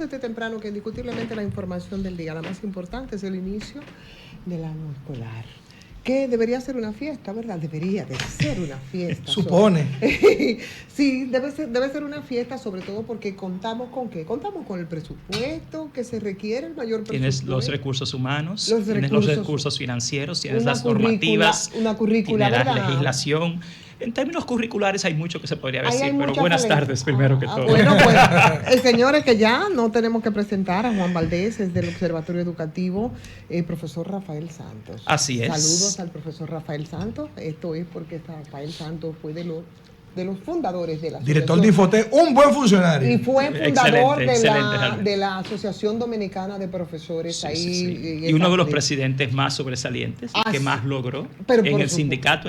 desde temprano que indiscutiblemente la información del día, la más importante, es el inicio del año escolar. Que debería ser una fiesta, ¿verdad? Debería de ser una fiesta. Supone. Sí, debe ser una fiesta, sobre todo porque contamos con ¿qué? Contamos con el presupuesto que se requiere, el mayor presupuesto. Tienes los recursos humanos, tienes los recursos financieros, tienes las normativas, una currícula, tienes la ¿verdad? legislación. En términos curriculares hay mucho que se podría decir, pero buenas tardes primero que todo. Bueno, pues, señores, que ya no tenemos que presentar a Juan Valdés, es del Observatorio Educativo, profesor Rafael Santos. Así es. Saludos al profesor Rafael Santos. Esto es porque Rafael Santos fue de los fundadores de la director de Infotec, un buen funcionario. Y fue fundador excelente, de la Asociación Dominicana de Profesores. Sí, ahí. Sí. Y uno de los presidentes más sobresalientes, que más logró en el sindicato,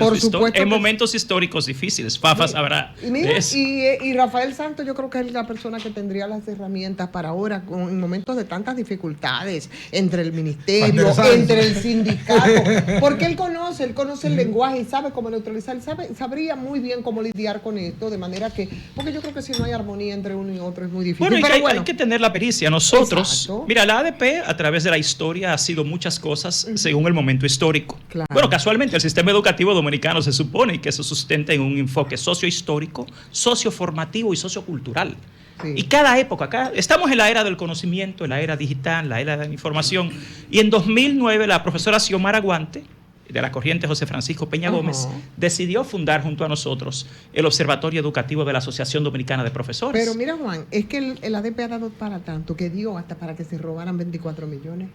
en momentos históricos difíciles. Fafa sabrá de eso. Y Rafael Santos yo creo que es la persona que tendría las herramientas para ahora, en momentos de tantas dificultades, entre el ministerio, entre el sindicato, porque él conoce el lenguaje y sabe cómo neutralizar, sabría muy bien cómo lidiar con esto, de manera que, porque yo creo que si no hay armonía entre uno y otro es muy difícil. Bueno, hay que tener la pericia. Nosotros, mira, la ADP a través de la historia ha sido muchas cosas según el momento histórico. Claro. Bueno, casualmente el sistema educativo dominicano se supone que se sustenta en un enfoque sociohistórico, socioformativo y sociocultural. Sí. Y cada época, acá estamos en la era del conocimiento, en la era digital, la era de la información. Y en 2009 la profesora Xiomara Guante, de la corriente José Francisco Peña Gómez, decidió fundar junto a nosotros el Observatorio Educativo de la Asociación Dominicana de Profesores. Pero mira, Juan, es que el ADP ha dado para tanto que dio hasta para que se robaran 24 millones.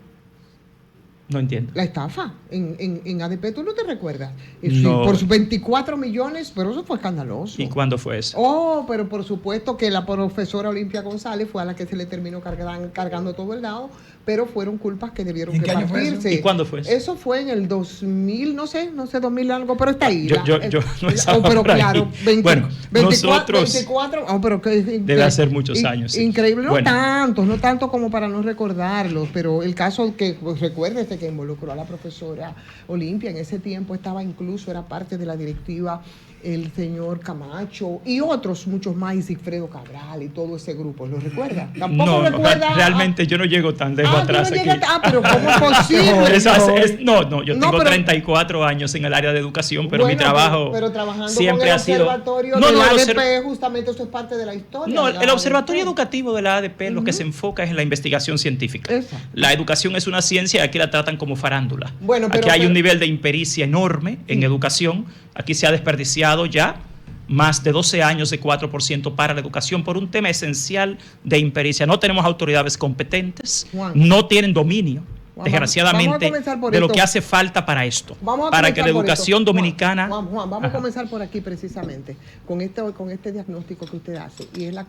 No entiendo. La estafa en ADP, ¿tú no te recuerdas? No. Por sus 24 millones, pero eso fue escandaloso. ¿Y cuándo fue eso? Pero por supuesto que la profesora Olimpia González fue a la que se le terminó cargando todo el lado, pero fueron culpas que debieron que partirse. ¿Y cuándo fue eso? Eso fue en el 2000, no sé, 2000 algo, pero está ahí. Yo no estaba pero por ahí. claro, 24, nosotros 24, pero que, debe hacer muchos años. Sí. Increíble, no tanto como para no recordarlos, pero el caso que, pues, recuérdese que involucró a la profesora Olimpia, en ese tiempo era parte de la directiva el señor Camacho y otros muchos más, y Sigfredo Cabral y todo ese grupo, ¿lo recuerda? ¿Tampoco recuerda? Realmente yo no llego tan lejos atrás aquí. Pero ¿cómo es posible? Yo tengo 34 años en el área de educación, pero mi trabajo pero trabajando siempre con el ha sido... observatorio de la ADP, justamente eso es parte de la historia. No, el observatorio educativo de la ADP lo que se enfoca es en la investigación científica. Exacto. La educación es una ciencia y aquí la tratan como farándula. Aquí hay un nivel de impericia enorme en educación. Aquí se ha desperdiciado ya más de 12 años de 4% para la educación por un tema esencial de impericia. No tenemos autoridades competentes, no tienen dominio, desgraciadamente, de lo que hace falta para esto, para que la educación dominicana... Juan, vamos a comenzar por aquí precisamente, con este diagnóstico que usted hace, y es las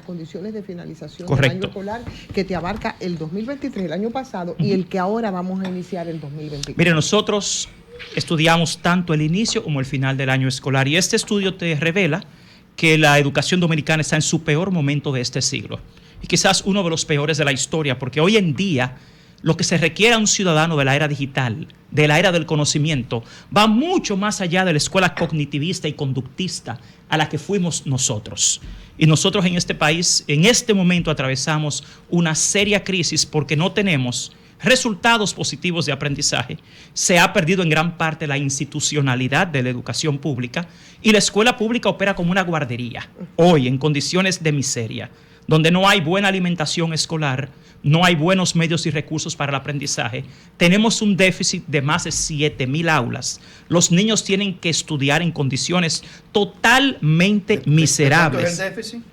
condiciones de finalización del año escolar que te abarca el 2023, el año pasado, y el que ahora vamos a iniciar el 2024. Mire, nosotros estudiamos tanto el inicio como el final del año escolar, y este estudio te revela que la educación dominicana está en su peor momento de este siglo, y quizás uno de los peores de la historia, porque hoy en día lo que se requiere a un ciudadano de la era digital, de la era del conocimiento, va mucho más allá de la escuela cognitivista y conductista a la que fuimos nosotros. Y nosotros en este país, en este momento, atravesamos una seria crisis porque no tenemos resultados positivos de aprendizaje. Se ha perdido en gran parte la institucionalidad de la educación pública y la escuela pública opera como una guardería, hoy en condiciones de miseria, donde no hay buena alimentación escolar, no hay buenos medios y recursos para el aprendizaje. Tenemos un déficit de más de 7,000 aulas. Los niños tienen que estudiar en condiciones totalmente miserables. ¿Cuánto es el déficit?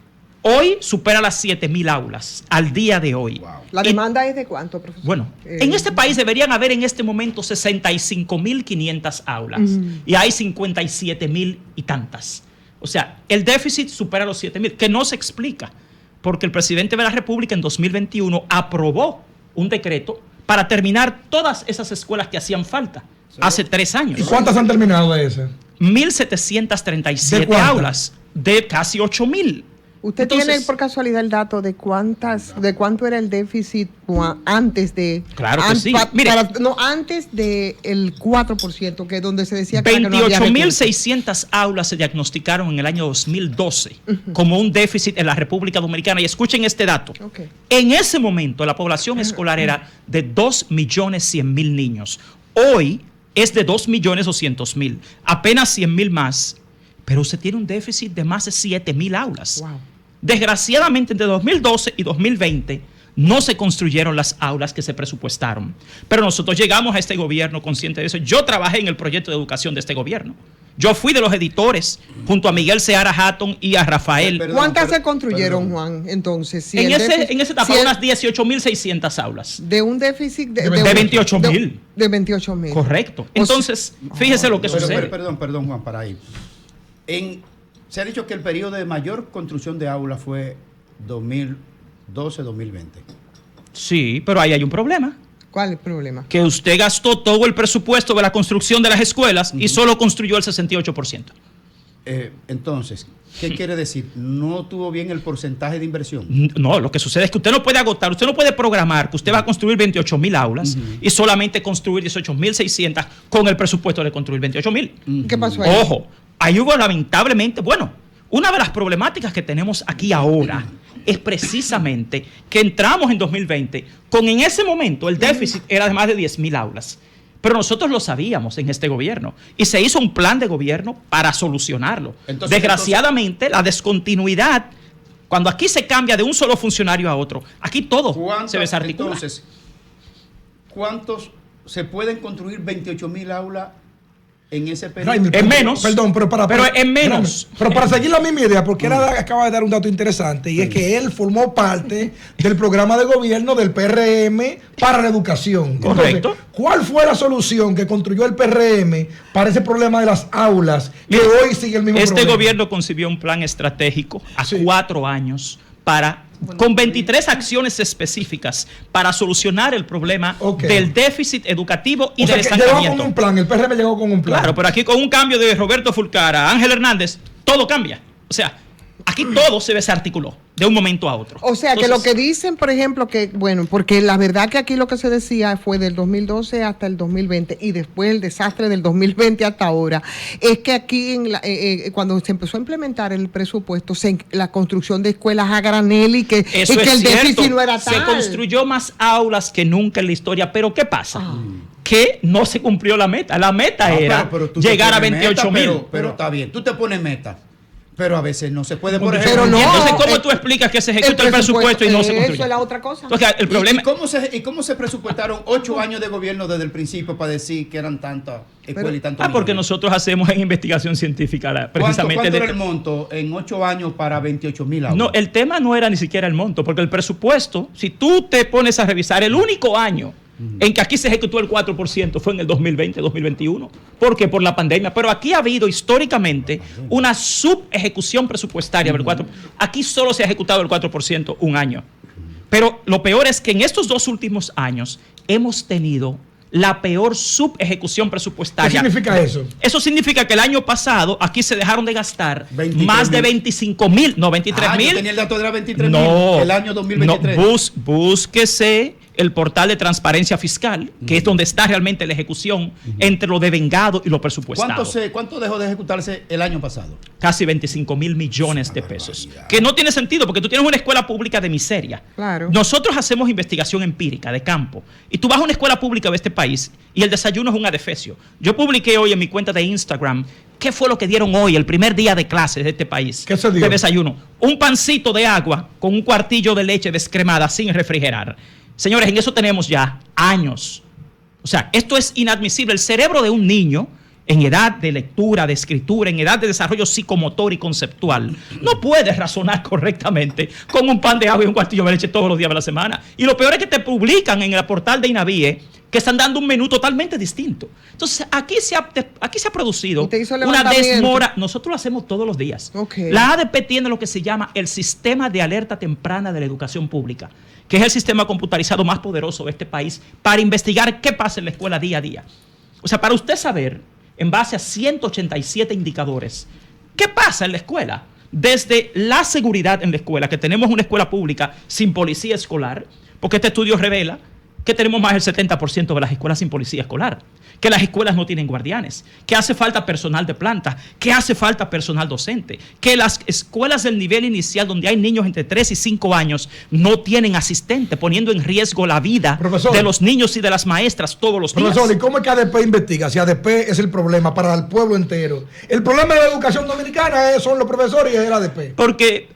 Hoy supera las 7,000 aulas, al día de hoy. Wow. ¿La demanda es de cuánto, profesor? Bueno, en este país deberían haber en este momento 65,500 aulas y hay 57,000 y tantas. O sea, el déficit supera los 7,000, que no se explica, porque el presidente de la República en 2021 aprobó un decreto para terminar todas esas escuelas que hacían falta hace 3 años. ¿Y cuántas han terminado de esas? 1,737 aulas de casi 8,000. ¿Usted Entonces, tiene por casualidad el dato de cuánto era el déficit antes de... Claro que sí. Mire, antes del 4%, que es donde se decía que no había 28.600 aulas se diagnosticaron en el año 2012 como un déficit en la República Dominicana. Y escuchen este dato. Okay. En ese momento la población escolar era de 2.100.000 niños. Hoy es de 2.200.000, apenas 100.000 más. Pero usted tiene un déficit de más de 7.000 aulas. Wow. Desgraciadamente, entre 2012 y 2020 no se construyeron las aulas que se presupuestaron. Pero nosotros llegamos a este gobierno consciente de eso. Yo trabajé en el proyecto de educación de este gobierno. Yo fui de los editores junto a Miguel Seara Hatton y a Rafael. ¿Cuántas se construyeron, Juan, entonces? Si en esa etapa, unas 18.600 aulas. De un déficit de 28.000. De 28.000. Correcto. Entonces, fíjese lo que sucede. Perdón, Juan, para ir. Se ha dicho que el periodo de mayor construcción de aulas fue 2012-2020. Sí, pero ahí hay un problema. ¿Cuál es el problema? Que usted gastó todo el presupuesto de la construcción de las escuelas y solo construyó el 68%. Entonces, ¿qué quiere decir? ¿No tuvo bien el porcentaje de inversión? No, lo que sucede es que usted no puede agotar, usted no puede programar que usted va a construir 28.000 aulas y solamente construir 18.600 con el presupuesto de construir 28.000. ¿Qué pasó ahí? Ojo, ahí hubo lamentablemente, una de las problemáticas que tenemos aquí ahora es precisamente que entramos en 2020 con en ese momento el déficit era de más de 10.000 aulas. Pero nosotros lo sabíamos en este gobierno y se hizo un plan de gobierno para solucionarlo. Desgraciadamente, la descontinuidad, cuando aquí se cambia de un solo funcionario a otro, aquí todo se desarticula. Entonces, ¿cuántos se pueden construir 28.000 aulas en ese periodo? Es menos. Perdón, pero es menos. Pero para seguir la misma idea, porque él acaba de dar un dato interesante, y es que él formó parte del programa de gobierno del PRM para la educación. Correcto. Entonces, ¿cuál fue la solución que construyó el PRM para ese problema de las aulas que hoy sigue el mismo problema? Este gobierno concibió un plan estratégico a 4 años con 23 acciones específicas para solucionar el problema del déficit educativo y del estancamiento. Llegó con un plan, el PRM llegó con un plan. Claro, pero aquí con un cambio de Roberto Fulcara a Ángel Hernández, todo cambia. O sea, aquí todo se desarticuló de un momento a otro. O sea, entonces, que lo que dicen, por ejemplo, porque la verdad que aquí lo que se decía fue del 2012 hasta el 2020 y después el desastre del 2020 hasta ahora, es que aquí cuando se empezó a implementar el presupuesto, la construcción de escuelas a granel y que el déficit no era tal. Se construyó más aulas que nunca en la historia, pero ¿qué pasa? Que no se cumplió la meta. La meta era llegar a 28.000. Pero está bien, tú te pones meta. Pero a veces no se puede, por ejemplo. Entonces, ¿cómo tú explicas que se ejecuta el presupuesto y no se construye? Eso es la otra cosa. Entonces, el problema... ¿Y cómo se presupuestaron 8 años de gobierno desde el principio para decir que eran tantas escuelas y tantos porque nosotros hacemos en investigación científica precisamente... ¿Cuánto era el monto en 8 años para 28.000 aulas? No, el tema no era ni siquiera el monto, porque el presupuesto, si tú te pones a revisar, el único año en que aquí se ejecutó el 4% fue en el 2020-2021. ¿Por qué? Por la pandemia. Pero aquí ha habido históricamente una subejecución presupuestaria del 4%. Aquí solo se ha ejecutado el 4% un año. Pero lo peor es que en estos 2 últimos años hemos tenido la peor subejecución presupuestaria. ¿Qué significa eso? Eso significa que el año pasado aquí se dejaron de gastar más de 25.000, no 23.000. Yo tenía el dato de la 23.000 el año 2023. No, búsquese el portal de transparencia fiscal, que es donde está realmente la ejecución entre lo devengado y lo presupuestado. ¿Cuánto dejó de ejecutarse el año pasado? Casi 25.000 millones de pesos. Que no tiene sentido, porque tú tienes una escuela pública de miseria. Claro. Nosotros hacemos investigación empírica de campo. Y tú vas a una escuela pública de este país y el desayuno es un adefesio. Yo publiqué hoy en mi cuenta de Instagram qué fue lo que dieron hoy, el primer día de clases de este país. ¿Qué se dio? De desayuno. Un pancito de agua con un cuartillo de leche descremada sin refrigerar. Señores, en eso tenemos ya años. O sea, esto es inadmisible. El cerebro de un niño en edad de lectura, de escritura, en edad de desarrollo psicomotor y conceptual, no puede razonar correctamente con un pan de agua y un cuartillo de leche todos los días de la semana. Y lo peor es que te publican en el portal de INAVIE que están dando un menú totalmente distinto. Entonces, aquí se ha producido una desmora. Nosotros lo hacemos todos los días. Okay. La ADP tiene lo que se llama el Sistema de Alerta Temprana de la Educación Pública, que es el sistema computarizado más poderoso de este país para investigar qué pasa en la escuela día a día. O sea, para usted saber, en base a 187 indicadores, qué pasa en la escuela. desde la seguridad en la escuela, que tenemos una escuela pública sin policía escolar, porque este estudio revela que tenemos más del 70% de las escuelas sin policía escolar, que las escuelas no tienen guardianes, que hace falta personal de planta, que hace falta personal docente, que las escuelas del nivel inicial, donde hay niños entre 3 y 5 años, no tienen asistente, poniendo en riesgo la vida de los niños y de las maestras todos los días. Profesor, ¿y cómo es que ADP investiga? Si ADP es el problema para el pueblo entero. El problema de la educación dominicana son los profesores y el ADP. Porque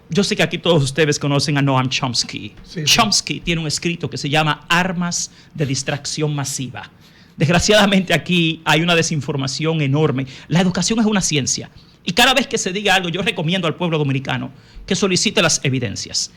yo sé que aquí todos ustedes conocen a Noam Chomsky. Sí. Chomsky tiene un escrito que se llama Armas de Distracción Masiva. Desgraciadamente aquí hay una desinformación enorme. La educación es una ciencia. Y cada vez que se diga algo, yo recomiendo al pueblo dominicano que solicite las evidencias.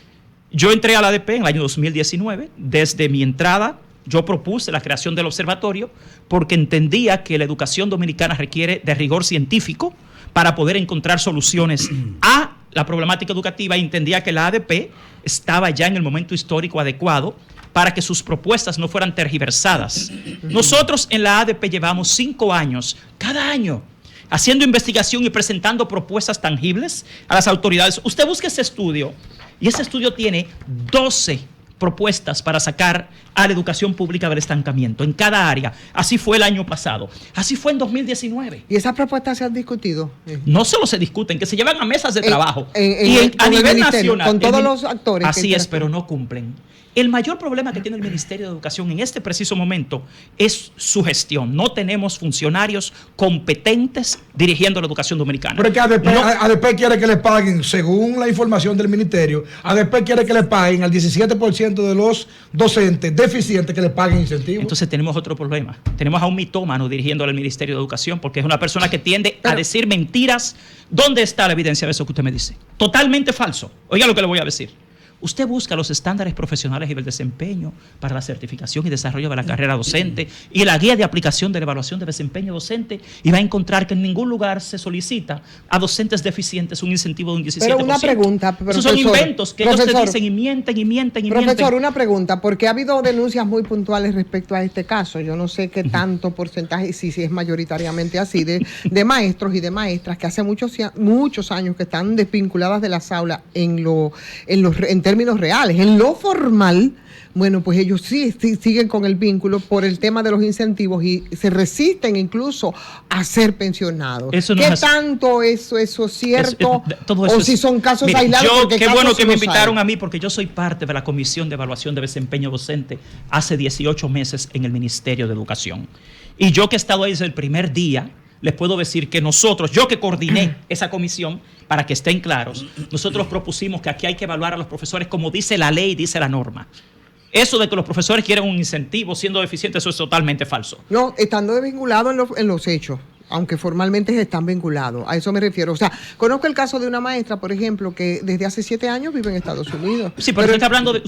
Yo entré a la ADP en el año 2019. Desde mi entrada, yo propuse la creación del observatorio porque entendía que la educación dominicana requiere de rigor científico para poder encontrar soluciones a la problemática educativa, y entendía que la ADP estaba ya en el momento histórico adecuado para que sus propuestas no fueran tergiversadas. Nosotros en la ADP llevamos 5 años, cada año, haciendo investigación y presentando propuestas tangibles a las autoridades. Usted busca ese estudio, y ese estudio tiene 12 propuestas para sacar a la educación pública del estancamiento en cada área. Así fue el año pasado, así fue en 2019. ¿Y esas propuestas se han discutido? No solo se discuten, que se llevan a mesas de trabajo a nivel nacional, con todos los actores. Así es, pero no cumplen. El mayor problema que tiene el Ministerio de Educación en este preciso momento es su gestión. No tenemos funcionarios competentes dirigiendo la educación dominicana. Pero es que ADP quiere que le paguen, según la información del ministerio, ADP quiere que le paguen al 17% de los docentes deficientes, que le paguen incentivos. Entonces tenemos otro problema. Tenemos a un mitómano dirigiendo el Ministerio de Educación, porque es una persona que tiende a decir mentiras. ¿Dónde está la evidencia de eso que usted me dice? Totalmente falso. Oiga lo que le voy a decir. Usted busca los estándares profesionales y del desempeño para la certificación y desarrollo de la carrera docente y la guía de aplicación de la evaluación de desempeño docente, y va a encontrar que en ningún lugar se solicita a docentes deficientes un incentivo de un 17%. Pero una pregunta, profesor. Esos son inventos que ellos te dicen y mienten y mienten y profesor, mienten. una pregunta, porque ha habido denuncias muy puntuales respecto a este caso. Yo no sé qué tanto porcentaje, si es mayoritariamente así, de maestros y de maestras que hace muchos años que están desvinculadas de las aulas en términos reales. En lo formal, bueno, pues ellos sí siguen con el vínculo por el tema de los incentivos y se resisten incluso a ser pensionados. ¿Qué tanto eso es cierto? Todo eso si son casos aislados. Qué bueno que me invitaron a mí, porque yo soy parte de la Comisión de Evaluación de Desempeño Docente hace 18 meses en el Ministerio de Educación. Y yo que he estado ahí desde el primer día, les puedo decir que nosotros, yo que coordiné esa comisión, para que estén claros, nosotros propusimos que aquí hay que evaluar a los profesores como dice la ley, dice la norma. Eso de que los profesores quieren un incentivo siendo deficientes, eso es totalmente falso. No, estando desvinculados en los hechos, aunque formalmente están vinculados. A eso me refiero. O sea, conozco el caso de una maestra, por ejemplo, que desde hace 7 años vive en Estados Unidos. Sí, pero usted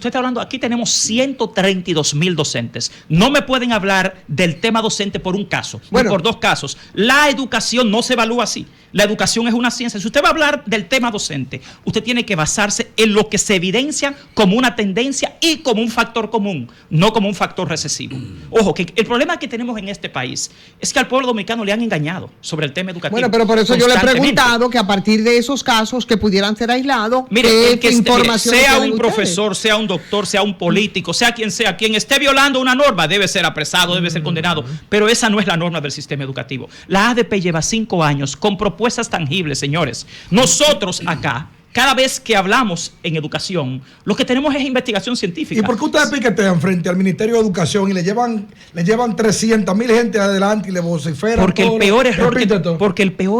está hablando, aquí tenemos 132,000 docentes. No me pueden hablar del tema docente por un caso, ni por 2 casos. La educación no se evalúa así. La educación es una ciencia. Si usted va a hablar del tema docente, usted tiene que basarse en lo que se evidencia como una tendencia y como un factor común, no como un factor recesivo. Ojo, que el problema que tenemos en este país es que al pueblo dominicano le han engañado sobre el tema educativo. Bueno, pero por eso yo le he preguntado que a partir de esos casos que pudieran ser aislados, mire, sea un profesor, sea un doctor, sea un político, sea, quien esté violando una norma debe ser apresado, debe ser condenado, pero esa no es la norma del sistema educativo. La ADP lleva 5 años con propuestas tangibles, señores. Nosotros acá, cada vez que hablamos en educación, lo que tenemos es investigación científica. ¿Y por qué ustedes piquetean frente al Ministerio de Educación y le llevan 300,000 gente adelante y le vociferan? Porque el peor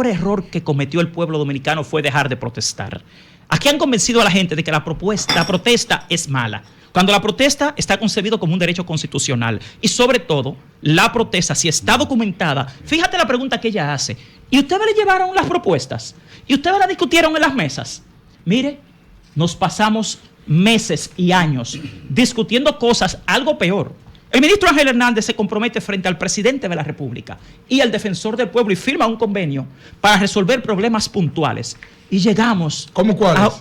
error que cometió el pueblo dominicano fue dejar de protestar. Aquí han convencido a la gente de que la protesta es mala, cuando la protesta está concebido como un derecho constitucional. Y sobre todo, la protesta, si está documentada, fíjate la pregunta que ella hace. ¿Y ustedes le llevaron las propuestas? ¿Y ustedes la discutieron en las mesas? Mire, nos pasamos meses y años discutiendo cosas, algo peor. El ministro Ángel Hernández se compromete frente al presidente de la República y al defensor del pueblo y firma un convenio para resolver problemas puntuales. Y llegamos... ¿Cómo cuáles?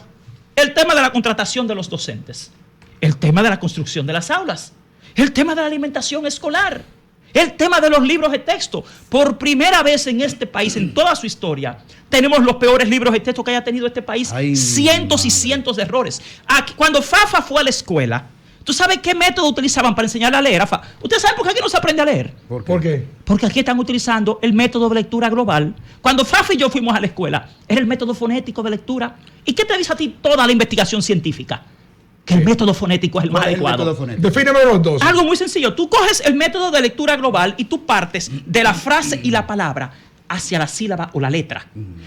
El tema de la contratación de los docentes, el tema de la construcción de las aulas, el tema de la alimentación escolar, El tema de los libros de texto. Por primera vez en este país, en toda su historia, tenemos los peores libros de texto que haya tenido este país. Cientos y cientos de errores. Aquí, cuando Fafa fue a la escuela, ¿tú sabes qué método utilizaban para enseñarle a leer? ¿Ustedes saben por qué aquí no se aprende a leer? ¿Por qué? Porque aquí están utilizando el método de lectura global. Cuando Fafa y yo fuimos a la escuela, era el método fonético de lectura. ¿Y qué te dice a ti toda la investigación científica? Que el método fonético es el más adecuado. Defíneme los dos. Algo muy sencillo. Tú coges el método de lectura global y tú partes de la frase y la palabra hacia la sílaba o la letra.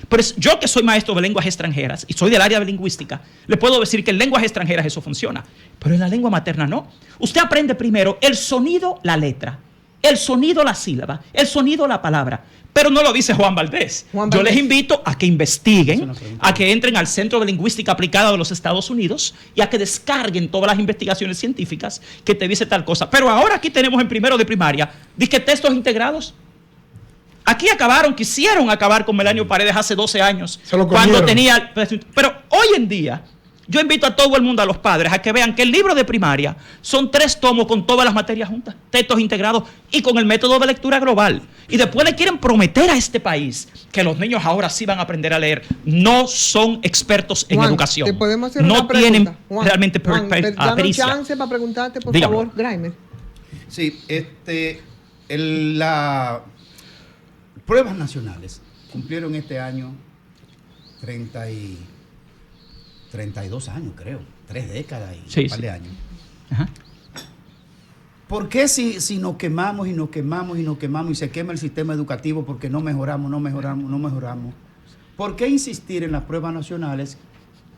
Pero yo, que soy maestro de lenguas extranjeras y soy del área de lingüística, le puedo decir que en lenguas extranjeras eso funciona. Pero en la lengua materna no. Usted aprende primero el sonido, la letra, el sonido, la sílaba, el sonido, la palabra. Pero no lo dice Juan Valdés. Yo les invito a que investiguen, a que entren al Centro de Lingüística Aplicada de los Estados Unidos y a que descarguen todas las investigaciones científicas que te dice tal cosa. Pero ahora aquí tenemos en primero de primaria, dice textos integrados. Aquí quisieron acabar con Melanio Paredes hace 12 años. Cuando tenía... Pero hoy en día, yo invito a todo el mundo, a los padres, a que vean que el libro de primaria son 3 tomos con todas las materias juntas, textos integrados y con el método de lectura global. Y después le quieren prometer a este país que los niños ahora sí van a aprender a leer. No son expertos en educación. ¿Te podemos hacer no una pregunta? Tienen Juan, realmente danos chance para preguntarte, por favor, Graimer. Sí, las pruebas nacionales cumplieron este año 32 años, creo. 3 décadas y un par de años. Ajá. ¿Por qué si nos quemamos y nos quemamos y nos quemamos y se quema el sistema educativo porque no mejoramos? ¿Por qué insistir en las pruebas nacionales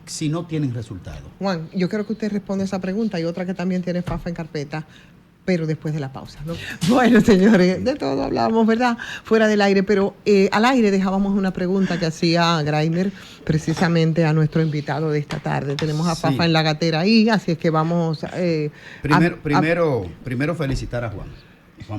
si no tienen resultados? Juan, yo creo que usted responde a esa pregunta y otra que también tiene Fafa en carpeta, pero después de la pausa, ¿no? Bueno, señores, de todo hablamos, ¿verdad? Fuera del aire, pero al aire dejábamos una pregunta que hacía Graimer precisamente a nuestro invitado de esta tarde. Tenemos a Fafa en la gatera ahí, así es que vamos... Primero felicitar a Juan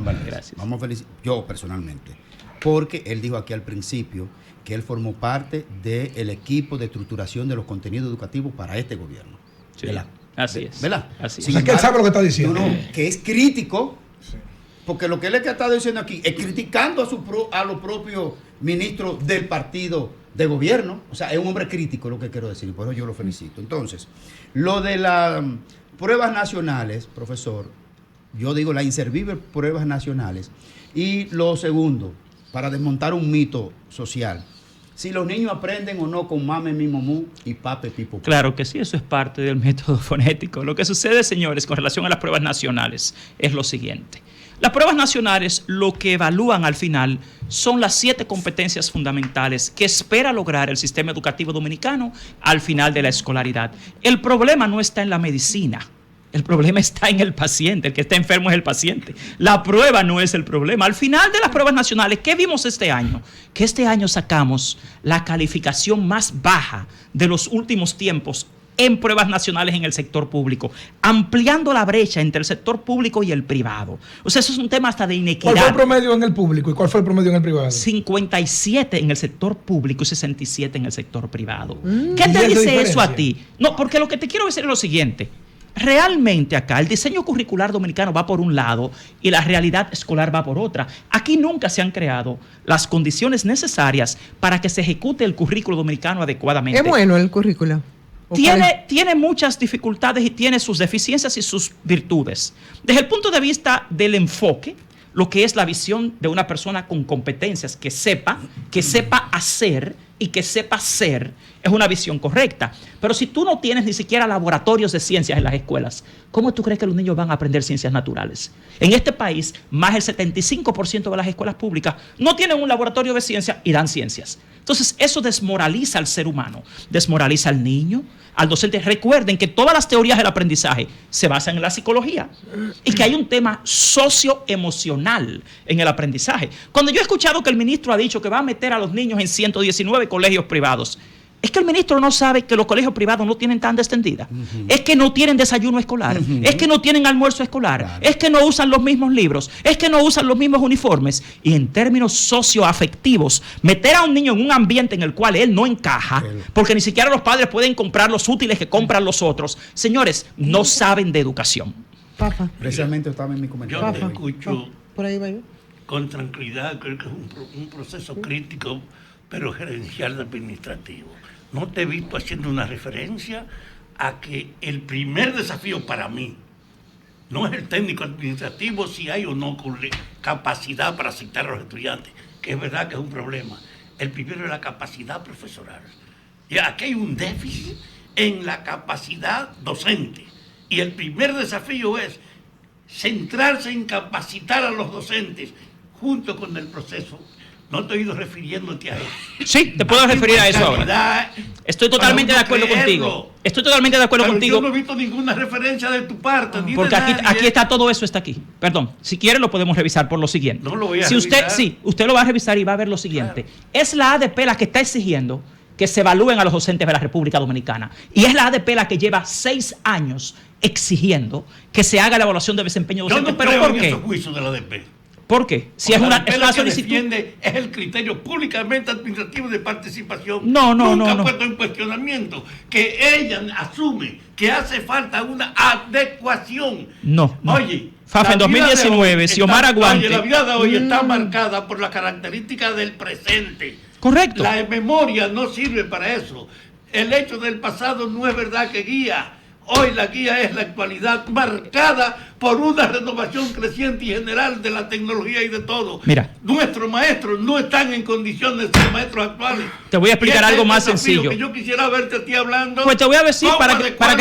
Valdés. Gracias. Vamos a felicitar, yo personalmente, porque él dijo aquí al principio que él formó parte del equipo de estructuración de los contenidos educativos para este gobierno. Sí. Así es. ¿Verdad? Así es. O sea, que él sabe lo que está diciendo. Que es crítico, porque lo que él ha estado diciendo aquí es criticando a los propios ministros del partido de gobierno. O sea, es un hombre crítico, lo que quiero decir, por eso yo lo felicito. Entonces, lo de las pruebas nacionales, profesor, yo digo las inservibles pruebas nacionales. Y lo segundo, para desmontar un mito social, si los niños aprenden o no con mame, mi, momú y pape, pipo. Claro que sí, eso es parte del método fonético. Lo que sucede, señores, con relación a las pruebas nacionales es lo siguiente. Las pruebas nacionales lo que evalúan al final son las 7 competencias fundamentales que espera lograr el sistema educativo dominicano al final de la escolaridad. El problema no está en la medicina. El problema está en el paciente. El que está enfermo es el paciente. La prueba no es el problema. Al final de las pruebas nacionales, ¿qué vimos este año? Que este año sacamos la calificación más baja de los últimos tiempos en pruebas nacionales en el sector público, ampliando la brecha entre el sector público y el privado. O sea, eso es un tema hasta de inequidad. ¿Cuál fue el promedio en el público y cuál fue el promedio en el privado? 57 en el sector público y 67 en el sector privado. ¿Qué te dice eso a ti? No, porque lo que te quiero decir es lo siguiente. Realmente acá el diseño curricular dominicano va por un lado y la realidad escolar va por otra. Aquí nunca se han creado las condiciones necesarias para que se ejecute el currículo dominicano adecuadamente. Es bueno el currículo. Tiene muchas dificultades y tiene sus deficiencias y sus virtudes. Desde el punto de vista del enfoque, lo que es la visión de una persona con competencias, que sepa hacer y que sepa ser, es una visión correcta. Pero si tú no tienes ni siquiera laboratorios de ciencias en las escuelas, ¿cómo tú crees que los niños van a aprender ciencias naturales? En este país, más del 75% de las escuelas públicas no tienen un laboratorio de ciencia y dan ciencias. Entonces, eso desmoraliza al ser humano, desmoraliza al niño, al docente. Recuerden que todas las teorías del aprendizaje se basan en la psicología y que hay un tema socioemocional en el aprendizaje. Cuando yo he escuchado que el ministro ha dicho que va a meter a los niños en 119 colegios privados, es que el ministro no sabe que los colegios privados no tienen tanda extendida. Es que no tienen desayuno escolar. Es que no tienen almuerzo escolar. Claro. Es que no usan los mismos libros. Es que no usan los mismos uniformes. Y en términos socioafectivos, meter a un niño en un ambiente en el cual él no encaja, porque ni siquiera los padres pueden comprar los útiles que compran los otros. Señores, no saben de educación. Papa. Precisamente estaba en mi comentario. Yo te escucho Por ahí va yo. Con tranquilidad, creo que es un proceso crítico, pero gerencial administrativo. No te he visto haciendo una referencia a que el primer desafío para mí no es el técnico administrativo, si hay o no capacidad para aceptar a los estudiantes, que es verdad que es un problema. El primero es la capacidad profesoral. Y aquí hay un déficit en la capacidad docente. Y el primer desafío es centrarse en capacitar a los docentes junto con el proceso. No te he ido refiriéndote a eso. Sí, te puedo referir a eso ahora. Estoy totalmente de acuerdo contigo. Estoy totalmente de acuerdo contigo. Yo no he visto ninguna referencia de tu parte. Porque aquí está todo eso, está aquí. Perdón, si quiere lo podemos revisar por lo siguiente. No lo voy a revisar. Usted lo va a revisar y va a ver lo siguiente. Claro. Es la ADP la que está exigiendo que se evalúen a los docentes de la República Dominicana. Y es la ADP la que lleva 6 años exigiendo que se haga la evaluación de desempeño docente. Yo no ¿Pero creo por en qué? esos juicios de la ADP. ¿Por qué? Si es una solicitud. Defiende es el criterio públicamente administrativo de participación. Nunca ha puesto en cuestionamiento que ella asume que hace falta una adecuación. No. Oye, Fafa, en 2019, Xiomara Guante. Oye, la vida de hoy está marcada por las características del presente. Correcto. La memoria no sirve para eso. El hecho del pasado no es verdad que guía. Hoy la guía es la actualidad marcada por una renovación creciente y general de la tecnología y de todo. Mira. Nuestros maestros no están en condiciones de ser maestros actuales. Te voy a explicar algo más sencillo. Que yo quisiera verte a ti hablando. Pues te voy a decir para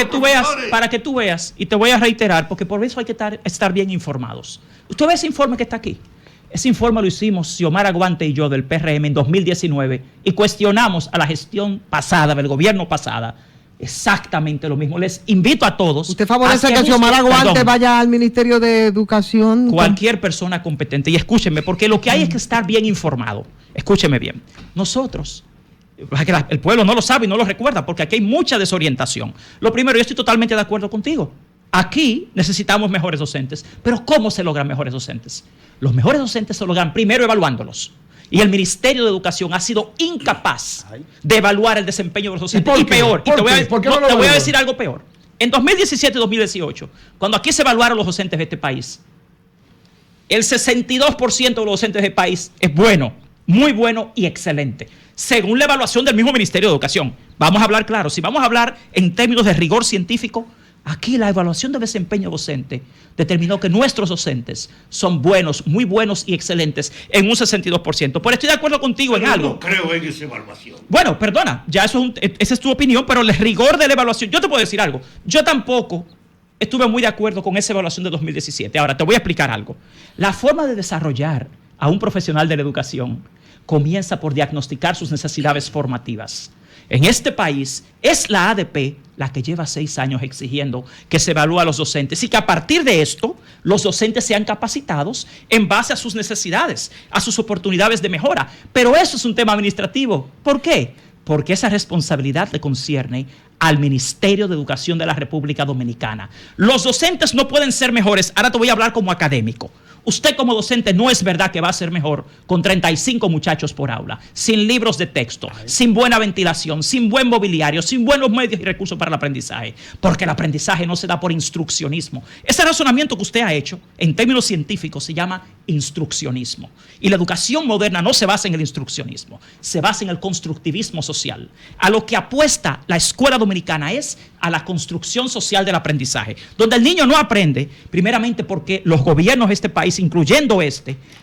que tú veas, y te voy a reiterar, porque por eso hay que estar bien informados. Usted ve ese informe que está aquí. Ese informe lo hicimos Xiomara Guante y yo del PRM en 2019 y cuestionamos a la gestión pasada, del gobierno pasada, exactamente lo mismo. Les invito a todos. ¿Usted favorece que Xiomara Guante vaya al Ministerio de Educación? Cualquier persona competente. Y escúchenme, porque lo que hay es que estar bien informado. Escúcheme bien. Nosotros, el pueblo no lo sabe y no lo recuerda, porque aquí hay mucha desorientación. Lo primero, yo estoy totalmente de acuerdo contigo. Aquí necesitamos mejores docentes. Pero ¿cómo se logran mejores docentes? Los mejores docentes se logran primero evaluándolos. Y el Ministerio de Educación ha sido incapaz de evaluar el desempeño de los docentes. Y peor, te voy a decir algo peor. En 2017 y 2018, cuando aquí se evaluaron los docentes de este país, el 62% de los docentes de este país es bueno, muy bueno y excelente, según la evaluación del mismo Ministerio de Educación. Vamos a hablar claro, si vamos a hablar en términos de rigor científico, aquí la evaluación de desempeño docente determinó que nuestros docentes son buenos, muy buenos y excelentes en un 62%. Pero estoy de acuerdo contigo en algo. No creo en esa evaluación. Bueno, perdona, ya esa es tu opinión, pero el rigor de la evaluación, yo te puedo decir algo. Yo tampoco estuve muy de acuerdo con esa evaluación de 2017. Ahora, te voy a explicar algo. La forma de desarrollar a un profesional de la educación comienza por diagnosticar sus necesidades formativas. En este país es la ADP la que lleva 6 años exigiendo que se evalúe a los docentes y que a partir de esto los docentes sean capacitados en base a sus necesidades, a sus oportunidades de mejora. Pero eso es un tema administrativo. ¿Por qué? Porque esa responsabilidad le concierne al Ministerio de Educación de la República Dominicana. Los docentes no pueden ser mejores. Ahora te voy a hablar como académico. Usted como docente no es verdad que va a ser mejor con 35 muchachos por aula, sin libros de texto, sin buena ventilación, sin buen mobiliario, sin buenos medios y recursos para el aprendizaje, porque el aprendizaje no se da por instruccionismo. Ese razonamiento que usted ha hecho en términos científicos se llama instruccionismo. Y la educación moderna no se basa en el instruccionismo, se basa en el constructivismo social. A lo que apuesta la escuela dominicana es a la construcción social del aprendizaje, donde el niño no aprende, primeramente porque los gobiernos de este país, incluyendo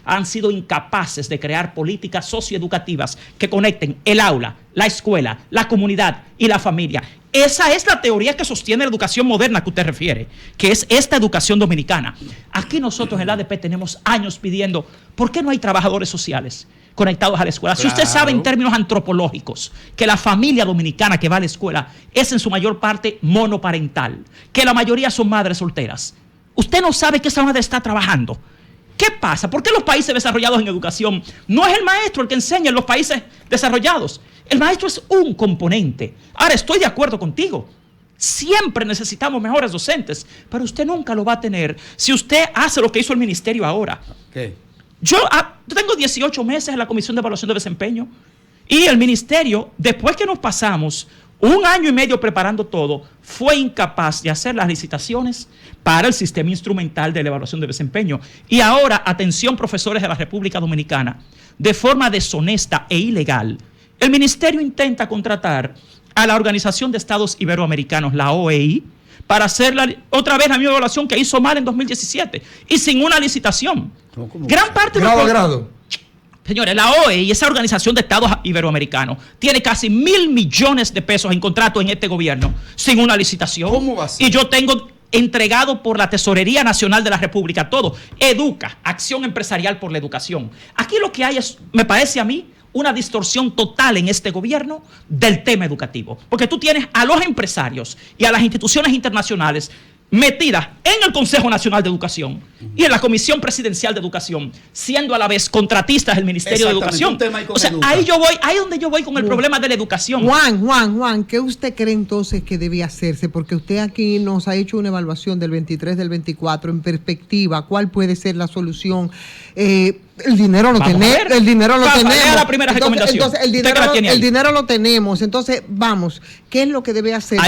han sido incapaces de crear políticas socioeducativas que conecten el aula, la escuela, la comunidad y la familia. Esa es la teoría que sostiene la educación moderna que usted refiere, que es esta educación dominicana. Aquí nosotros en la ADP tenemos años pidiendo, ¿por qué no hay trabajadores sociales conectados a la escuela? Claro. Si usted sabe en términos antropológicos que la familia dominicana que va a la escuela es en su mayor parte monoparental, que la mayoría son madres solteras, usted no sabe que esa madre está trabajando. ¿Qué pasa? ¿Por qué los países desarrollados en educación no es el maestro el que enseña en los países desarrollados? El maestro es un componente. Ahora, estoy de acuerdo contigo. Siempre necesitamos mejores docentes, pero usted nunca lo va a tener si usted hace lo que hizo el ministerio ahora. ¿Qué? Yo tengo 18 meses en la Comisión de Evaluación de Desempeño y el ministerio, después que nos pasamos 1 año y medio preparando todo, fue incapaz de hacer las licitaciones para el sistema instrumental de la evaluación de desempeño. Y ahora, atención profesores de la República Dominicana, de forma deshonesta e ilegal, el ministerio intenta contratar a la Organización de Estados Iberoamericanos, la OEI, para hacer otra vez la misma evaluación que hizo mal en 2017 y sin una licitación. Gran parte de grado a grado. Señores, la OEI, esa Organización de Estados Iberoamericanos, tiene casi 1.000 millones de pesos en contrato en este gobierno sin una licitación. ¿Cómo va a ser? Y yo tengo entregado por la Tesorería Nacional de la República todo. Educa, Acción Empresarial por la Educación. Aquí lo que hay es, me parece a mí, una distorsión total en este gobierno del tema educativo. Porque tú tienes a los empresarios y a las instituciones internacionales metidas en el Consejo Nacional de Educación y en la Comisión Presidencial de Educación, siendo a la vez contratistas del Ministerio de Educación. O sea, ahí es donde yo voy con el problema de la educación. Juan, ¿qué usted cree entonces que debía hacerse? Porque usted aquí nos ha hecho una evaluación del 23, del 24, en perspectiva, ¿cuál puede ser la solución? El dinero lo tenemos. El dinero lo tenemos. Es la primera recomendación. Entonces, el dinero lo tenemos. Entonces, vamos, ¿qué es lo que debe hacerse?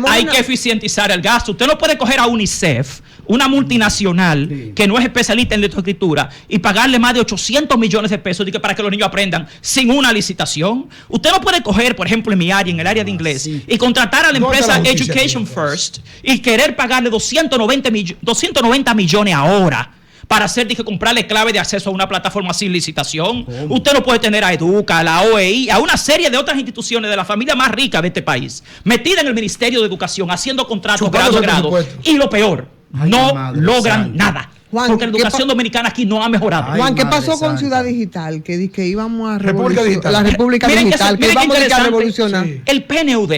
Hay que eficientizar el gasto. Usted no puede coger a UNICEF, una multinacional que no es especialista en lectoescritura, y pagarle más de 800 millones de pesos para que los niños aprendan sin una licitación. Usted no puede coger, por ejemplo, en mi área, en el área de inglés, y contratar a la empresa Education First y querer pagarle 290 millones ahora para hacer, comprarle clave de acceso a una plataforma sin licitación. Usted no puede tener a Educa, a la OEI, a una serie de otras instituciones de la familia más rica de este país, metida en el Ministerio de Educación, haciendo contratos grado a grado. Y lo peor, no logran nada. Juan, porque la educación dominicana aquí no ha mejorado. Juan, ¿qué pasó con Ciudad Digital? Que íbamos a República Digital. La República Digital, que íbamos a revolucionar. Sí. El PNUD,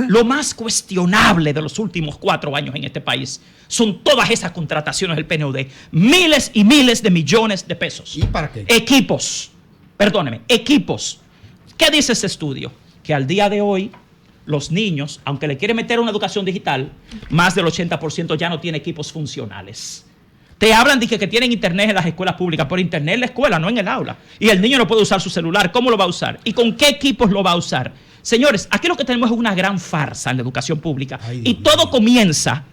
lo más cuestionable de los últimos 4 años en este país, son todas esas contrataciones del PNUD. Miles y miles de millones de pesos. ¿Y para qué? Equipos. ¿Qué dice ese estudio? Que al día de hoy, los niños, aunque le quieren meter una educación digital, más del 80% ya no tiene equipos funcionales. Te hablan de que tienen internet en las escuelas públicas, por internet en la escuela, no en el aula. Y el niño no puede usar su celular. ¿Cómo lo va a usar? ¿Y con qué equipos lo va a usar? Señores, aquí lo que tenemos es una gran farsa en la educación pública. Y todo comienza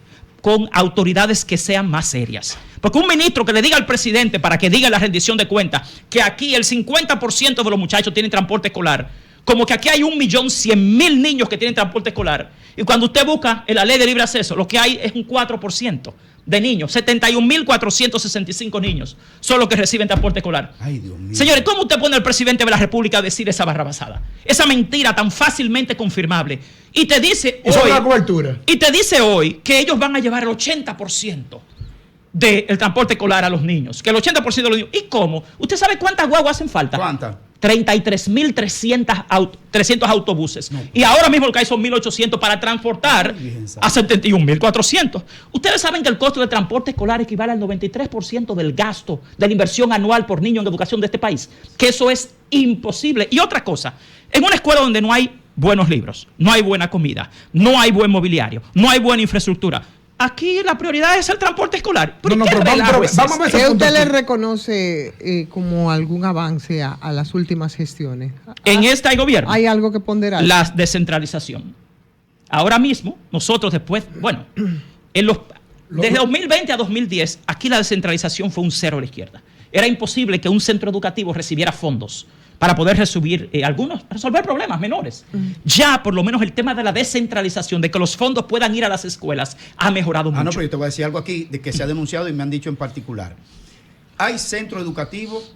con autoridades que sean más serias. Porque un ministro que le diga al presidente, para que diga en la rendición de cuentas, que aquí el 50% de los muchachos tienen transporte escolar, como que aquí hay 1.100.000 niños que tienen transporte escolar, y cuando usted busca en la ley de libre acceso, lo que hay es un 4% de niños, 71.465 niños son los que reciben transporte escolar. Ay, Dios mío. Señores, ¿cómo usted pone al presidente de la República a decir esa barrabasada? Esa mentira tan fácilmente confirmable. Y te dice hoy que ellos van a llevar el 80% del transporte escolar a los niños. Que el 80% de los niños. ¿Y cómo? ¿Usted sabe cuántas guaguas hacen falta? ¿Cuántas? 33.300 autobuses. Y ahora mismo lo que hay son 1.800 para transportar a 71.400. Ustedes saben que el costo del transporte escolar equivale al 93% del gasto de la inversión anual por niño en educación de este país. Que eso es imposible. Y otra cosa, en una escuela donde no hay buenos libros, no hay buena comida, no hay buen mobiliario, no hay buena infraestructura, aquí la prioridad es el transporte escolar. Vamos a ver ¿qué usted le reconoce como algún avance a las últimas gestiones? En este gobierno ¿hay algo que ponderar? La descentralización. Ahora mismo, nosotros después, desde 2020 a 2010, aquí la descentralización fue un cero a la izquierda. Era imposible que un centro educativo recibiera fondos para poder resolver problemas menores. Ya, por lo menos, el tema de la descentralización, de que los fondos puedan ir a las escuelas, ha mejorado mucho. No, pero yo te voy a decir algo aquí de que se ha denunciado y me han dicho en particular. Hay centros educativos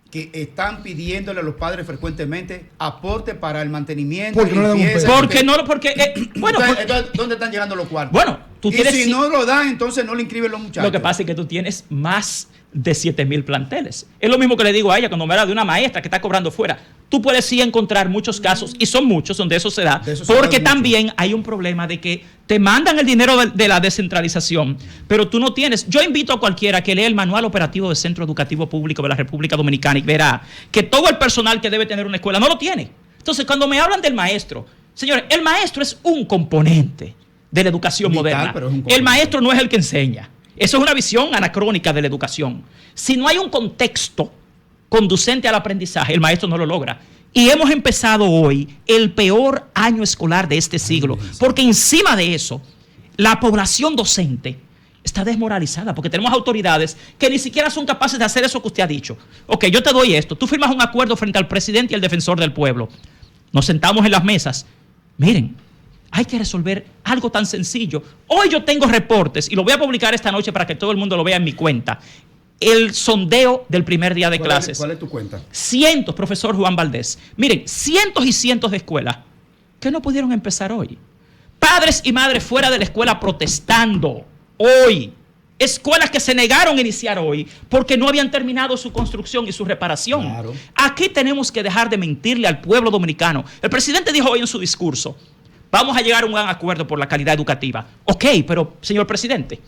que están pidiéndole a los padres frecuentemente aporte para el mantenimiento. Porque no le dan un peso. Entonces, ¿dónde están llegando los cuartos? Bueno, si no lo dan, entonces no le inscriben los muchachos. Lo que pasa es que tú tienes más de 7.000 planteles. Es lo mismo que le digo a ella cuando me habla de una maestra que está cobrando fuera. Tú puedes sí encontrar muchos casos, y son muchos donde eso se da, porque también hay un problema de que te mandan el dinero de la descentralización, pero tú no tienes. Yo invito a cualquiera que lea el manual operativo del Centro Educativo Público de la República Dominicana y verá que todo el personal que debe tener una escuela no lo tiene. Entonces, cuando me hablan del maestro, señores, el maestro es un componente de la educación moderna. El maestro no es el que enseña. Eso es una visión anacrónica de la educación. Si no hay un contexto conducente al aprendizaje, el maestro no lo logra. Y hemos empezado hoy el peor año escolar de este siglo, porque encima de eso, la población docente está desmoralizada, porque tenemos autoridades que ni siquiera son capaces de hacer eso que usted ha dicho. Ok, yo te doy esto, tú firmas un acuerdo frente al presidente y al defensor del pueblo. Nos sentamos en las mesas. Miren, hay que resolver algo tan sencillo. Hoy yo tengo reportes, y lo voy a publicar esta noche para que todo el mundo lo vea en mi cuenta. El sondeo del primer día de clases. ¿Cuál es tu cuenta? Cientos, profesor Juan Valdés. Miren, cientos y cientos de escuelas que no pudieron empezar hoy. Padres y madres fuera de la escuela protestando hoy. Escuelas que se negaron a iniciar hoy porque no habían terminado su construcción y su reparación. Claro. Aquí tenemos que dejar de mentirle al pueblo dominicano. El presidente dijo hoy en su discurso, vamos a llegar a un gran acuerdo por la calidad educativa. Ok, pero señor presidente,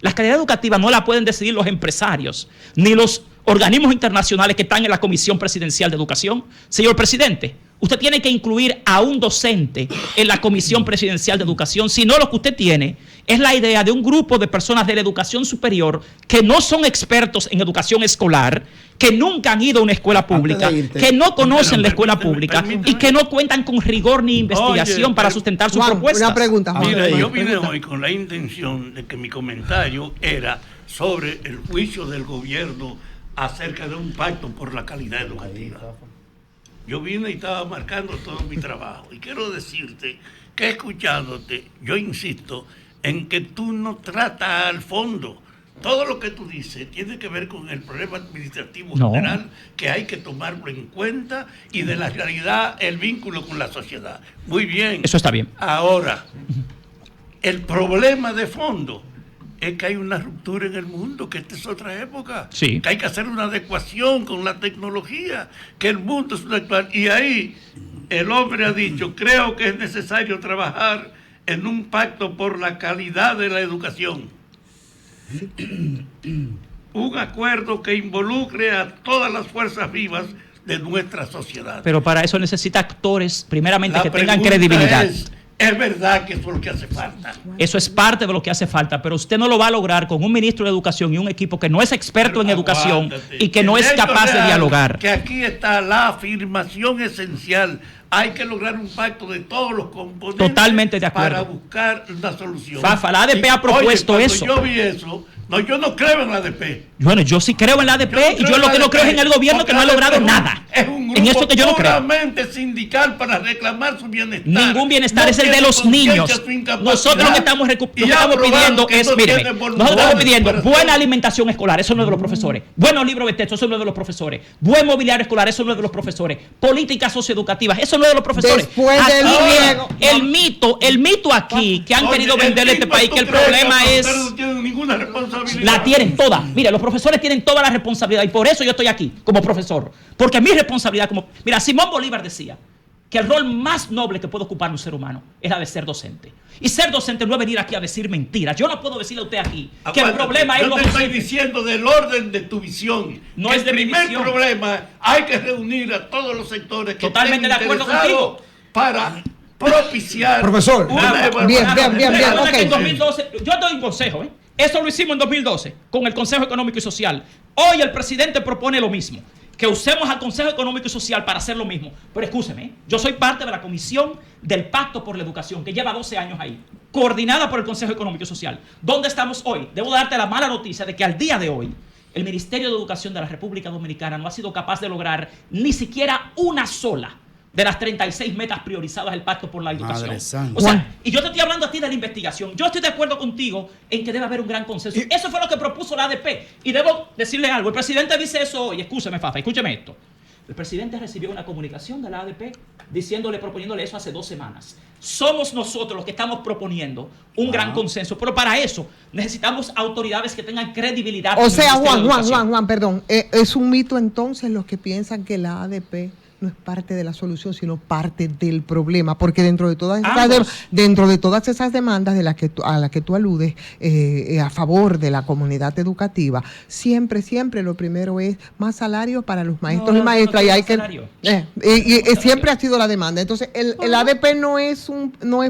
la calidad educativa no la pueden decidir los empresarios, ni los organismos internacionales que están en la Comisión Presidencial de Educación. Señor presidente, usted tiene que incluir a un docente en la Comisión Presidencial de Educación, si no lo que usted tiene es la idea de un grupo de personas de la educación superior que no son expertos en educación escolar, que nunca han ido a una escuela pública, que no conocen la escuela pública y que no cuentan con rigor ni investigación para sustentar sus propuestas. Una pregunta, Juan. Mira, yo vine hoy con la intención de que mi comentario era sobre el juicio del gobierno acerca de un pacto por la calidad educativa. Yo vine y estaba marcando todo mi trabajo. Y quiero decirte que escuchándote, yo insisto en que tú no tratas al fondo. Todo lo que tú dices tiene que ver con el problema administrativo general que hay que tomarlo en cuenta y de la realidad, el vínculo con la sociedad. Muy bien. Eso está bien. Ahora, el problema de fondo es que hay una ruptura en el mundo, que esta es otra época, sí, que hay que hacer una adecuación con la tecnología, que el mundo es actual. Y ahí el hombre ha dicho, creo que es necesario trabajar en un pacto por la calidad de la educación. Un acuerdo que involucre a todas las fuerzas vivas de nuestra sociedad. Pero para eso necesita actores, primeramente, La que tengan pregunta credibilidad. Es verdad que eso es lo que hace falta. Eso es parte de lo que hace falta, pero usted no lo va a lograr con un ministro de educación y un equipo que no es experto en educación y que no es capaz de dialogar. Que aquí está la afirmación esencial. Hay que lograr un pacto de todos los componentes. Totalmente de acuerdo. Para buscar una solución. Fafa, la ADP ha propuesto eso. Yo vi eso. No, yo no creo en la ADP. Bueno, yo sí creo en la ADP y yo lo que no creo es en el gobierno que no ha logrado nada. Es un grupo en eso que yo no creo. puramente sindical para reclamar su bienestar. Ningún bienestar, es el de los niños. Nosotros lo que estamos pidiendo es, míreme, nosotros estamos pidiendo buena alimentación escolar, eso no es de los profesores. Buenos libros de texto, eso no es de los profesores. Buen mobiliario escolar, eso no es de los profesores. Políticas socioeducativas, eso no es de los profesores. Después del riego. El mito aquí que han querido venderle a este país, que el problema es... No tienen ninguna responsabilidad. La tienen toda. Mira, los profesores tienen toda la responsabilidad y por eso yo estoy aquí como profesor. Porque mi responsabilidad como... Mira, Simón Bolívar decía que el rol más noble que puede ocupar un ser humano es la de ser docente. Y ser docente no es venir aquí a decir mentiras. Yo no puedo decirle a usted aquí que el problema es... Yo te estoy diciendo del orden de tu visión. No es de mi visión. El primer problema, hay que reunir a todos los sectores que totalmente de acuerdo contigo para propiciar... Profesor. Bien. Okay. Okay. En 2012, yo doy un consejo, Eso lo hicimos en 2012 con el Consejo Económico y Social. Hoy el presidente propone lo mismo, que usemos al Consejo Económico y Social para hacer lo mismo. Pero escúcheme, yo soy parte de la Comisión del Pacto por la Educación, que lleva 12 años ahí, coordinada por el Consejo Económico y Social. ¿Dónde estamos hoy? Debo darte la mala noticia de que al día de hoy el Ministerio de Educación de la República Dominicana no ha sido capaz de lograr ni siquiera una sola de las 36 metas priorizadas del Pacto por la Educación. O sea, y yo te estoy hablando a ti de la investigación. Yo estoy de acuerdo contigo en que debe haber un gran consenso. Eso fue lo que propuso la ADP. Y debo decirle algo. El presidente dice eso hoy. Escúcheme, Fafa, escúcheme esto. El presidente recibió una comunicación de la ADP proponiéndole eso hace 2 semanas. Somos nosotros los que estamos proponiendo un gran consenso. Pero para eso necesitamos autoridades que tengan credibilidad. O sea, Juan, perdón. ¿Es un mito entonces los que piensan que la ADP no es parte de la solución, sino parte del problema? Porque dentro de todas esas demandas de a las que tú aludes, a favor de la comunidad educativa, siempre lo primero es más salario para los maestros y maestras. Y siempre ha sido la demanda. Entonces, el ADP no es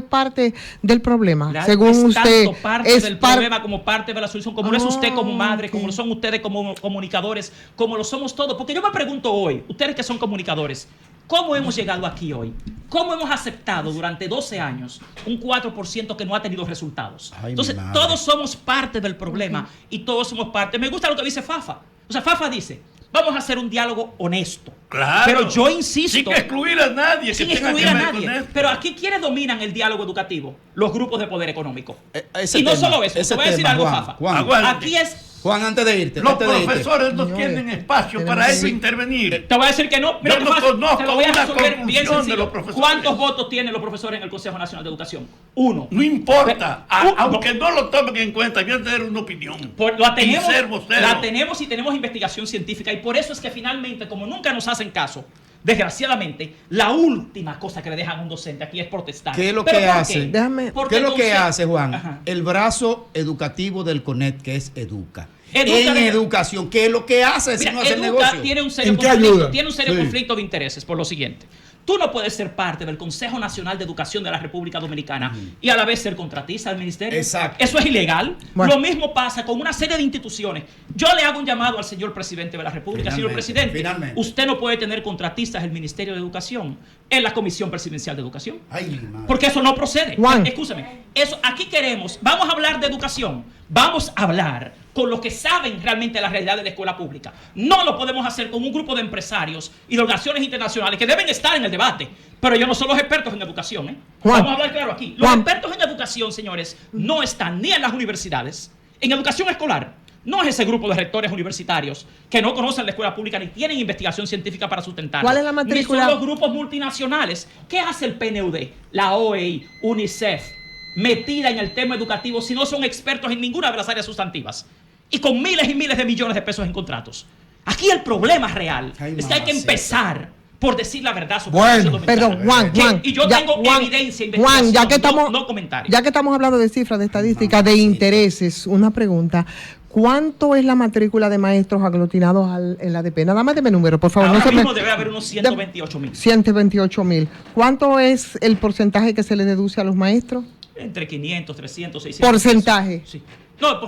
parte del problema, según usted. Tanto parte del problema como parte de la solución, como lo es usted como madre, como lo son ustedes como comunicadores, como lo somos todos. Porque yo me pregunto hoy, ustedes que son comunicadores, ¿Cómo hemos llegado aquí hoy? ¿Cómo hemos aceptado durante 12 años un 4% que no ha tenido resultados? Ay, Entonces, todos somos parte del problema y todos somos parte. Me gusta lo que dice Fafa. O sea, Fafa dice, vamos a hacer un diálogo honesto. Claro. Pero yo insisto. Sin excluir a nadie. Sin que tenga excluir que a ver nadie. con esto. Pero aquí, ¿quiénes dominan el diálogo educativo? Los grupos de poder económico. Ese Y no tema, solo eso. Te ese voy a decir tema, algo, Juan, Fafa. Juan. Aguante. Aquí es... Juan, antes de irte. Los antes de irte. profesores no Señores, tienen espacio tenemos para eso que- intervenir. Te voy a decir que no. Mira Yo qué no fácil. conozco Te lo voy a una resolver bien confusión de sencillo. los profesores. ¿Cuántos votos tienen los profesores en el Consejo Nacional de Educación? 1. No importa. No. Aunque no lo tomen en cuenta, yo tener una opinión. La tenemos, Y ser vocero. la tenemos y tenemos investigación científica. Y por eso es que finalmente, como nunca nos hacen caso, desgraciadamente, la última cosa que le dejan a un docente aquí es protestar. ¿Qué es lo ¿Pero que por hace? qué? Déjame- Porque ¿Qué es lo que entonces- hace, Juan? Ajá. El brazo educativo del CONET, que es Educa. Educa en de- educación, ¿qué es lo que hace si Mira, no hace Educa negocio? tiene un serio ¿En qué conflicto, ayuda? tiene un serio Sí. conflicto de intereses por lo siguiente. Tú no puedes ser parte del Consejo Nacional de Educación de la República Dominicana y a la vez ser contratista del ministerio. Exacto. Eso es ilegal. Bueno. Lo mismo pasa con una serie de instituciones. Yo le hago un llamado al señor presidente de la República. Señor presidente, finalmente. usted no puede tener contratistas del Ministerio de Educación en la Comisión Presidencial de Educación. Ay, mi madre. Porque eso no procede. Juan. Escúchame. Eso, aquí queremos, vamos a hablar de educación, vamos a hablar con los que saben realmente la realidad de la escuela pública. No lo podemos hacer con un grupo de empresarios y de organizaciones internacionales que deben estar en el debate. Pero ellos no son los expertos en educación, ¿eh? Juan. Vamos a hablar claro aquí. Los Juan. expertos en educación, señores, no están ni en las universidades, en educación escolar. No es ese grupo de rectores universitarios que no conocen la escuela pública ni tienen investigación científica para sustentarla. ¿Cuál es la matrícula? Ni son los grupos multinacionales. ¿Qué hace el PNUD, la OEI, UNICEF, metida en el tema educativo si no son expertos en ninguna de las áreas sustantivas? Y con miles y miles de millones de pesos en contratos. Aquí el problema real Ay, es que hay que mamacita. empezar por decir la verdad sobre Bueno, la educación dominicana. Perdón, Juan, Que- Juan. y yo ya, tengo Juan, evidencia, Juan, investigación, ya que estamos, no comentarios. ya que estamos hablando de cifras, de estadísticas, de mamacita. intereses, una pregunta. ¿Cuánto es la matrícula de maestros aglutinados en la ADP? Nada más deme número, por favor. Ahora no se mismo me... debe haber unos 128,000. 128,000. ¿Cuánto es el porcentaje que se le deduce a los maestros? Entre 500, 300, 600. Porcentaje. pesos. Sí. No,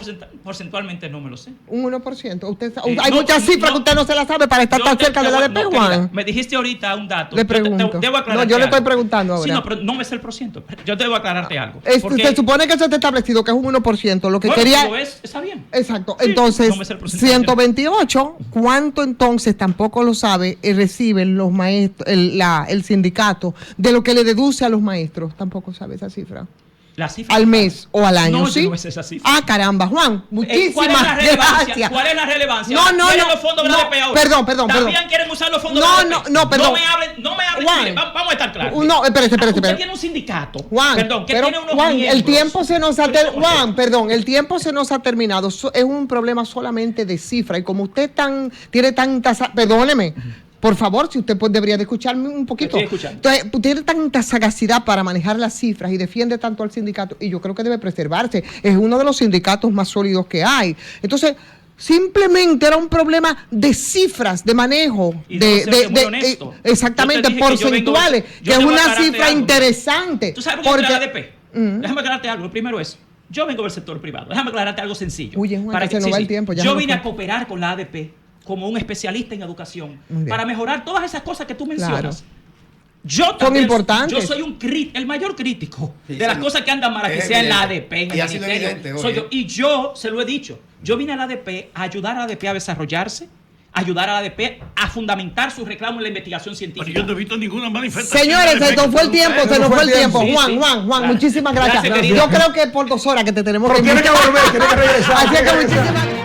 porcentualmente no me lo sé. Un 1%. Usted, Sí, hay no, muchas cifras que no. usted no se las sabe para estar Yo tan te- cerca te de la voy- ADP, no, querida, Juan. me dijiste ahorita un dato. Le Yo te- pregunto. debo aclararte No, yo le estoy algo. preguntando ahora. Sí, no, pero no me sé el porciento. Yo debo aclararte algo. Se Porque supone que eso está establecido, que es un 1%. Lo que bueno, quería... si lo es, está bien. Exacto. Sí, Entonces, no me sé el porcentaje. 128, ¿cuánto entonces, tampoco lo sabe, reciben los maestros, el sindicato, de lo que le deduce a los maestros? Tampoco sabe esa cifra. La cifra ¿Al mes o al año? No, ¿sí? yo no me sé esa cifra. Ah, caramba, Juan. ¿Cuál es la Muchísimas relevancia? gracias. ¿Cuál es la relevancia? No, no, ¿Quieren no, los fondos de no, la ADP ahora? perdón. También quieren usar los fondos No, de la ADP. no, perdón. No me hablen. Juan. Mire, vamos a estar claros. No, espérese. Usted tiene un sindicato. Juan, Perdón, que pero, tiene unos Juan, el miembros. tiempo se nos ha Pero, Juan, perdón, el tiempo se nos ha terminado. Es un problema solamente de cifra y como usted tiene tanta, perdóneme. Por favor, si usted debería de escucharme un poquito. Estoy escuchando. Entonces, tiene tanta sagacidad para manejar las cifras y defiende tanto al sindicato y yo creo que debe preservarse. Es uno de los sindicatos más sólidos que hay. Entonces, simplemente era un problema de cifras, de manejo, Y debo serte muy honesto. exactamente, Yo te dije que yo vengo- porcentuales, yo que es te voy a una aclararte cifra algo. interesante. ¿Tú sabes por qué entra la ADP? Déjame aclararte algo. Lo primero es, yo vengo del sector privado. Déjame aclararte algo sencillo. Oye, Juan, que se nos va el tiempo, ya Yo no vine nos- a cooperar con la ADP como un especialista en educación Muy bien. para mejorar todas esas cosas que tú mencionas. Claro. Yo Son también, importantes. Yo soy el mayor crítico Sí, de las sí, cosas que andan mal, que es sea en la evidente. ADP, en Y el ha sido ministerio. evidente hoy, Soy ¿eh? yo. Y yo se lo he dicho. Yo vine a la ADP a ayudar a la ADP a desarrollarse, ayudar a la ADP a fundamentar su reclamo en la investigación Pero científica. yo no he visto ninguna manifestación. Señores, se nos fue el tiempo, Se nos fue el tiempo. Sí, Juan, sí. Juan, Claro. muchísimas gracias. Gracias, querido. Yo creo que por 2 horas que te tenemos Pero tiene que volver, tiene que regresar. Así es que Tiene que regresar. muchísimas gracias.